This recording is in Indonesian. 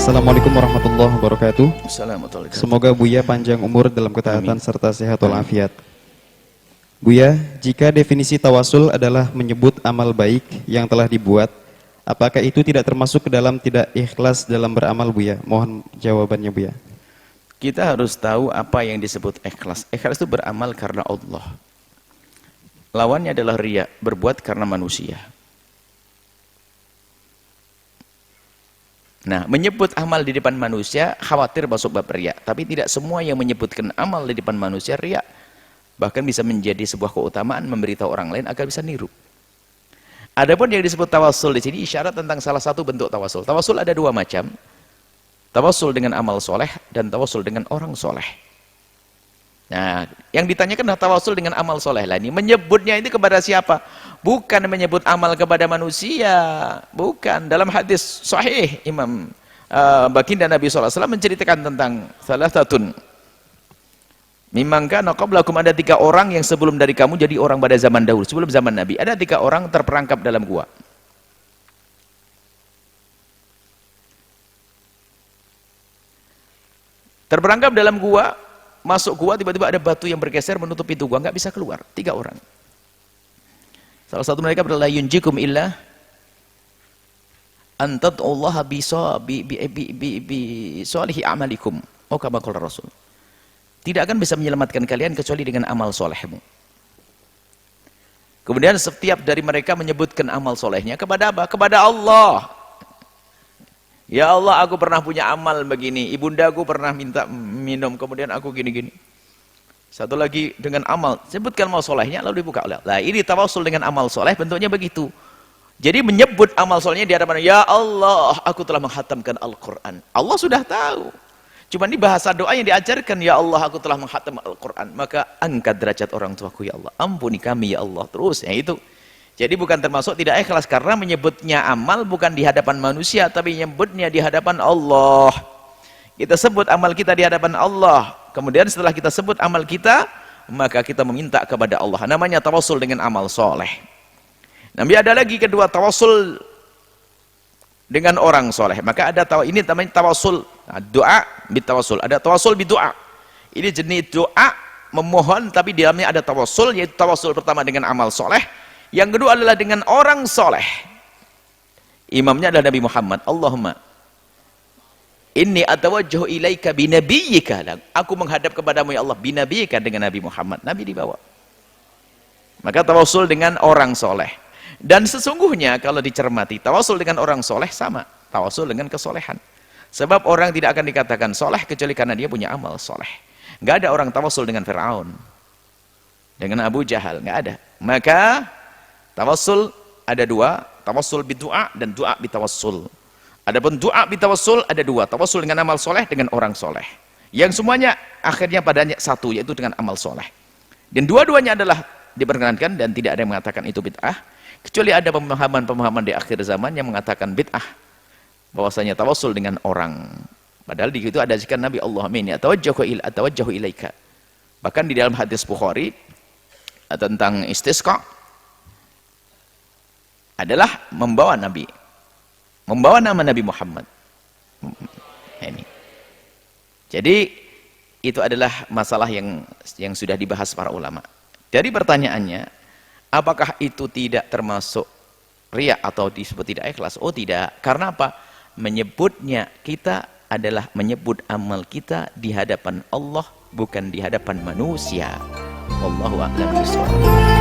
Assalamualaikum warahmatullahi wabarakatuh. Assalamualaikum. Semoga Buya panjang umur dalam ketaatan Amin. serta sehat walafiat. Buya, jika definisi tawasul adalah menyebut amal baik yang telah dibuat, apakah itu tidak termasuk ke dalam tidak ikhlas dalam beramal, Buya? Mohon jawabannya, Buya. Kita harus tahu apa yang disebut ikhlas. Ikhlas itu beramal karena Allah. Lawannya adalah riya, berbuat karena manusia. Nah, menyebut amal di depan manusia khawatir masuk bab riya, tapi tidak semua yang menyebutkan amal di depan manusia riya. Bahkan bisa menjadi sebuah keutamaan memberitahu orang lain agar bisa niru. Adapun yang disebut tawasul di sini isyarat tentang salah satu bentuk tawasul. Tawasul ada dua macam. Tawasul dengan amal soleh dan tawasul dengan orang soleh. Nah, yang ditanyakan adalah tawasul dengan amal soleh lah ini. Menyebutnya ini kepada siapa? Bukan menyebut amal kepada manusia. Bukan. Dalam hadis sahih Imam Baginda Nabi SAW menceritakan tentang salah satu mimman kana qablakum, ada 3 orang yang sebelum dari kamu jadi orang pada zaman dahulu, sebelum zaman Nabi. Ada 3 orang terperangkap dalam gua. Terperangkap dalam gua, masuk gua, tiba-tiba ada batu yang bergeser menutup pintu gua, nggak bisa keluar. 3 orang. Salah satu mereka adalah yunjikum illa antad'ullaha bi solihi amalikum. Oh, kama qala Rasul. Tidak akan bisa menyelamatkan kalian kecuali dengan amal solehmu. Kemudian setiap dari mereka menyebutkan amal solehnya kepada apa? Kepada Allah. Ya Allah, aku pernah punya amal begini. Ibundaku pernah minta minum, kemudian aku gini-gini. Satu lagi dengan amal, sebutkan amal solehnya, lalu dibuka oleh Allah. Nah, ini tawasul dengan amal soleh, bentuknya begitu. Jadi menyebut amal solehnya di hadapan, ya Allah, aku telah menghatamkan Al-Quran. Allah sudah tahu. Cuma ini bahasa doa yang diajarkan, ya Allah, aku telah menghatam Al-Quran. Maka angkat derajat orang tuaku, ya Allah. Ampuni kami, ya Allah. Terus, ya itu. Jadi bukan termasuk tidak ikhlas, karena menyebutnya amal bukan di hadapan manusia, tapi menyebutnya di hadapan Allah. Kita sebut amal kita di hadapan Allah. Kemudian setelah kita sebut amal kita, maka kita meminta kepada Allah. Namanya tawasul dengan amal soleh. Nabi ada lagi kedua, tawasul dengan orang soleh. Maka ada ini namanya tawasul, doa bitawasul. Ada tawasul bidoa. Ini jenis doa memohon, tapi di dalamnya ada tawasul, yaitu tawasul pertama dengan amal soleh. Yang kedua adalah dengan orang soleh. Imamnya adalah Nabi Muhammad. Allahumma inni atawajjahu ilaika binabiyyika. Aku menghadap kepadamu ya Allah binabiyyika, dengan Nabi Muhammad. Nabi dibawa. Maka tawasul dengan orang soleh. Dan sesungguhnya kalau dicermati, tawasul dengan orang soleh sama tawasul dengan kesolehan. Sebab orang tidak akan dikatakan soleh kecuali karena dia punya amal soleh. Nggak ada orang tawasul dengan Fir'aun, dengan Abu Jahal, nggak ada. Maka tawasul ada 2, tawasul bidu'a dan doa bitawassul. Adapun doa bitawassul ada 2, tawasul dengan amal soleh dengan orang soleh. Yang semuanya akhirnya padanya satu, yaitu dengan amal soleh. Dan dua-duanya adalah diperkenankan dan tidak ada yang mengatakan itu bid'ah, kecuali ada pemahaman-pemahaman di akhir zaman yang mengatakan bid'ah, bahwasanya tawasul dengan orang. Padahal di situ ada zikir Nabi, Allahumma inni atawajjahu ilaika. Bahkan di dalam hadis Bukhari tentang istisqa adalah membawa Nabi, membawa nama Nabi Muhammad. Ini. Jadi itu adalah masalah yang sudah dibahas para ulama. Dari pertanyaannya, apakah itu tidak termasuk riya atau disebut tidak ikhlas? Oh tidak. Karena apa? Menyebutnya kita adalah menyebut amal kita di hadapan Allah, bukan di hadapan manusia. Wallahu a'lam bishawab.